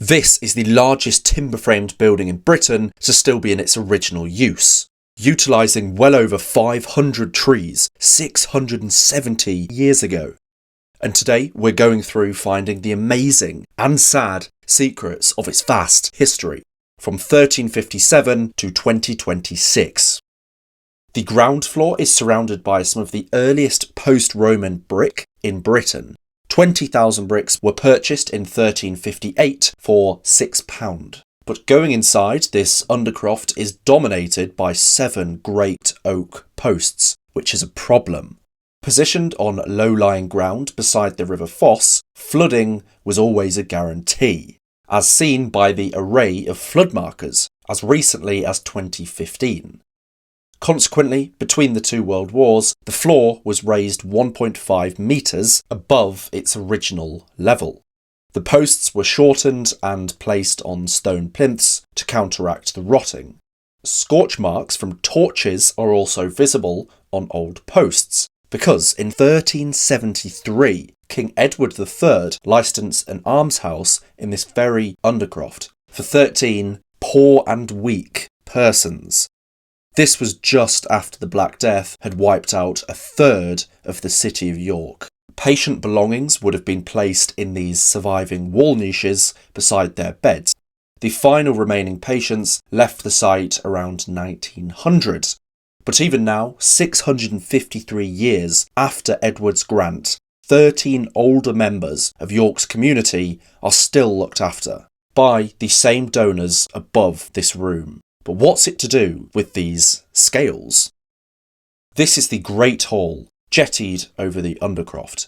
This is the largest timber-framed building in Britain to still be in its original use, utilising well over 500 trees 670 years ago. And today we're going through finding the amazing and sad secrets of its vast history, from 1357 to 2026. The ground floor is surrounded by some of the earliest post-Roman brick in Britain. 20,000 bricks were purchased in 1358 for £6. But going inside, this undercroft is dominated by 7 great oak posts, which is a problem. Positioned on low-lying ground beside the River Foss, flooding was always a guarantee, as seen by the array of flood markers as recently as 2015. Consequently, between the two world wars, the floor was raised 1.5 metres above its original level. The posts were shortened and placed on stone plinths to counteract the rotting. Scorch marks from torches are also visible on old posts, because in 1373, King Edward III licensed an almshouse in this very undercroft for 13 poor and weak persons. This was just after the Black Death had wiped out a third of the city of York. Patient belongings would have been placed in these surviving wall niches beside their beds. The final remaining patients left the site around 1900. But even now, 653 years after Edward's grant, 13 older members of York's community are still looked after by the same donors above this room. But what's it to do with these scales? This is the Great Hall, jettied over the undercroft.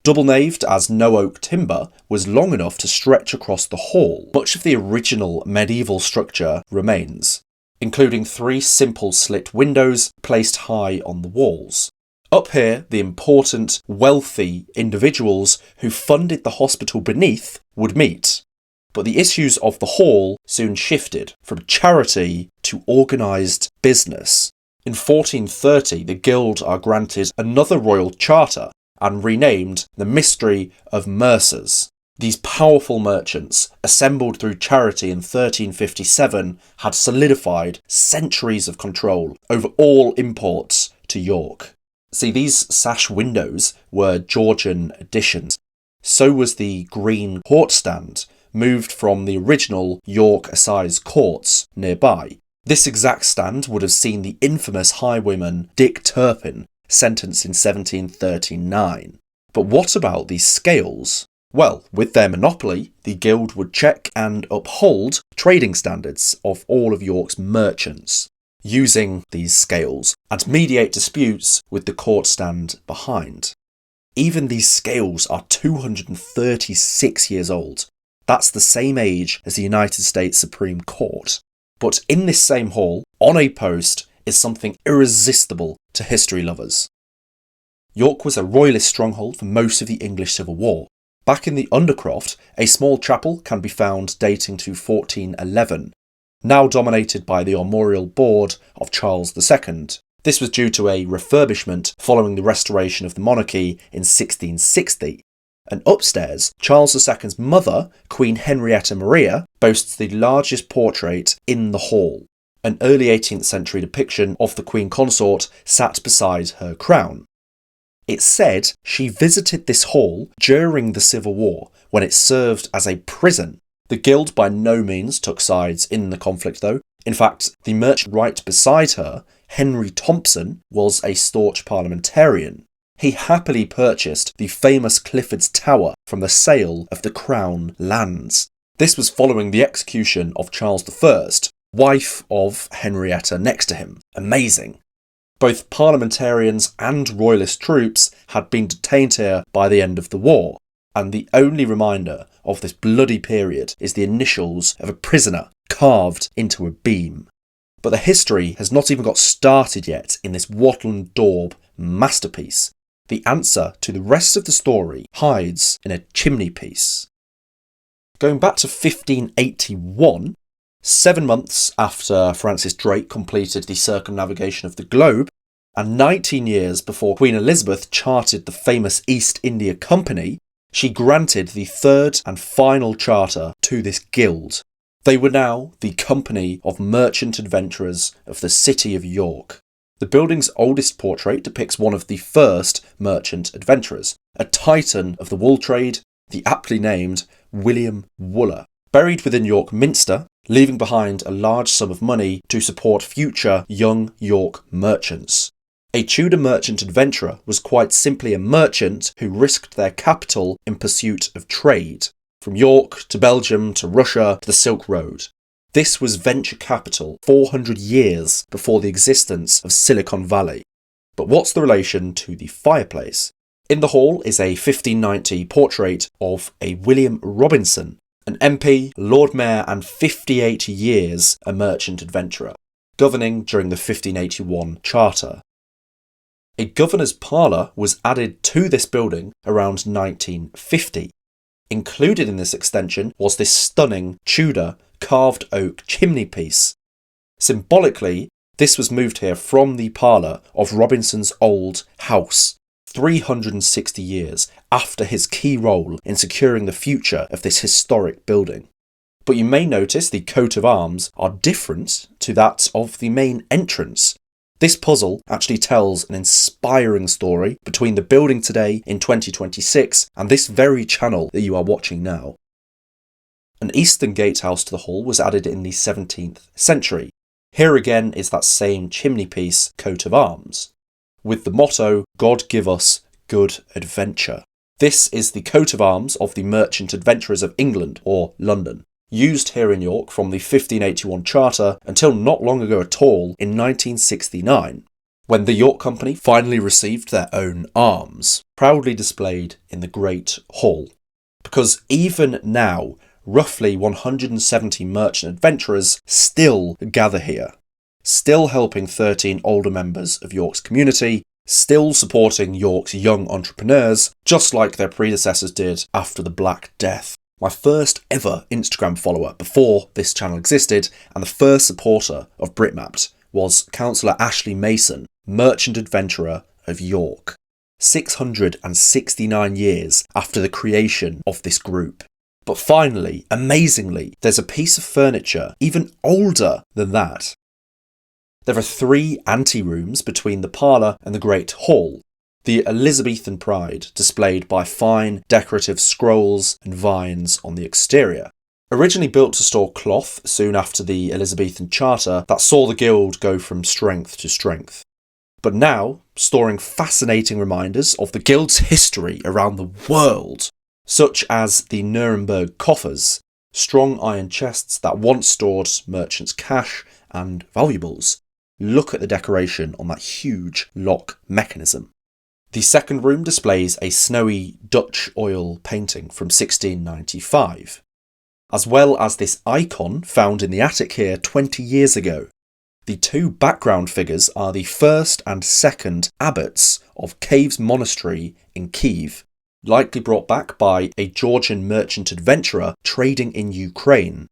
Double-naved as no oak timber was long enough to stretch across the hall. Much of the original medieval structure remains, including 3 simple slit windows placed high on the walls. Up here, the important, wealthy individuals who funded the hospital beneath would meet. But the issues of the hall soon shifted from charity to organised business. In 1430, the Guild are granted another royal charter and renamed the Mystery of Mercers. These powerful merchants, assembled through charity in 1357, had solidified centuries of control over all imports to York. See, these sash windows were Georgian additions. So was the green court stand, moved from the original York Assize Courts nearby. This exact stand would have seen the infamous highwayman Dick Turpin sentenced in 1739. But what about these scales? Well, with their monopoly, the Guild would check and uphold trading standards of all of York's merchants, using these scales, and mediate disputes with the court stand behind. Even these scales are 236 years old. That's the same age as the United States Supreme Court. But in this same hall, on a post, is something irresistible to history lovers. York was a royalist stronghold for most of the English Civil War. Back in the Undercroft, a small chapel can be found dating to 1411, now dominated by the armorial board of Charles II. This was due to a refurbishment following the restoration of the monarchy in 1660. And upstairs, Charles II's mother, Queen Henrietta Maria, boasts the largest portrait in the hall. An early 18th century depiction of the Queen Consort sat beside her crown. It's said she visited this hall during the Civil War, when it served as a prison. The Guild by no means took sides in the conflict though. In fact, the merchant right beside her, Henry Thompson, was a staunch parliamentarian. He happily purchased the famous Clifford's Tower from the sale of the Crown lands. This was following the execution of Charles I, wife of Henrietta next to him. Amazing. Both parliamentarians and royalist troops had been detained here by the end of the war, and the only reminder of this bloody period is the initials of a prisoner carved into a beam. But the history has not even got started yet in this wattle and daub masterpiece. The answer to the rest of the story hides in a chimney piece. Going back to 1581, 7 months after Francis Drake completed the circumnavigation of the globe, and 19 years before Queen Elizabeth charted the famous East India Company, She granted the third and final charter to this guild. They were now the Company of Merchant Adventurers of the City of York. The building's oldest portrait depicts one of the first merchant adventurers, a titan of the wool trade, the aptly named William Wooler, buried within York Minster, leaving behind a large sum of money to support future young York merchants. A Tudor merchant adventurer was quite simply a merchant who risked their capital in pursuit of trade, from York to Belgium to Russia to the Silk Road. This was venture capital 400 years before the existence of Silicon Valley. But what's the relation to the fireplace? In the hall is a 1590 portrait of a William Robinson, an MP, Lord Mayor and 58 years a merchant adventurer, governing during the 1581 Charter. A governor's parlour was added to this building around 1950. Included in this extension was this stunning Tudor carved oak chimney piece. Symbolically, this was moved here from the parlour of Robinson's old house, 360 years after his key role in securing the future of this historic building. But you may notice the coat of arms are different to that of the main entrance. This puzzle actually tells an inspiring story between the building today in 2026 and this very channel that you are watching now. An eastern gatehouse to the hall was added in the 17th century. Here again is that same chimney piece coat of arms, with the motto, "God give us good adventure." This is the coat of arms of the Merchant Adventurers of England, or London, used here in York from the 1581 Charter until not long ago at all in 1969, when the York Company finally received their own arms, proudly displayed in the Great Hall. Because even now, roughly 170 merchant adventurers still gather here, still helping 13 older members of York's community, still supporting York's young entrepreneurs, just like their predecessors did after the Black Death. My first ever Instagram follower before this channel existed, and the first supporter of Britmapped, was Councillor Ashley Mason, merchant adventurer of York, 669 years after the creation of this group. But finally, amazingly, there's a piece of furniture even older than that. There are 3 anterooms between the parlour and the Great Hall, the Elizabethan pride displayed by fine decorative scrolls and vines on the exterior. Originally built to store cloth soon after the Elizabethan Charter that saw the guild go from strength to strength, but now storing fascinating reminders of the guild's history around the world, such as the Nuremberg coffers, strong iron chests that once stored merchants' cash and valuables. Look at the decoration on that huge lock mechanism. The second room displays a snowy Dutch oil painting from 1695, as well as this icon found in the attic here 20 years ago. The 2 background figures are the first and second abbots of Caves Monastery in Kiev, likely brought back by a Georgian merchant adventurer trading in Ukraine.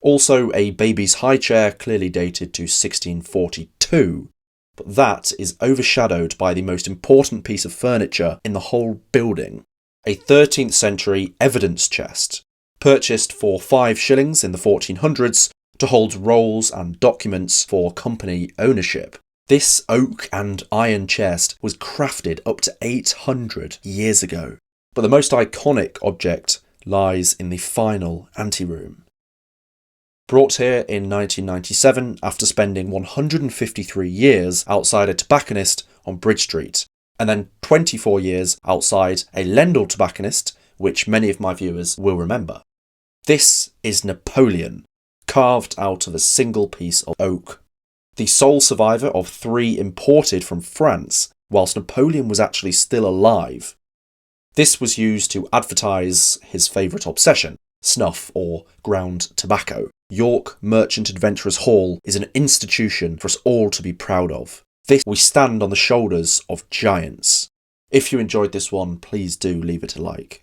Also a baby's high chair clearly dated to 1642. But that is overshadowed by the most important piece of furniture in the whole building, a 13th century evidence chest, purchased for 5 shillings in the 1400s to hold rolls and documents for company ownership. This oak and iron chest was crafted up to 800 years ago, but the most iconic object lies in the final anteroom. Brought here in 1997 after spending 153 years outside a tobacconist on Bridge Street, and then 24 years outside a Lendl tobacconist, which many of my viewers will remember. This is Napoleon, carved out of a single piece of oak. The sole survivor of 3 imported from France, whilst Napoleon was actually still alive. This was used to advertise his favourite obsession, snuff or ground tobacco. York Merchant Adventurers Hall is an institution for us all to be proud of. We stand on the shoulders of giants. If you enjoyed this one, please do leave it a like.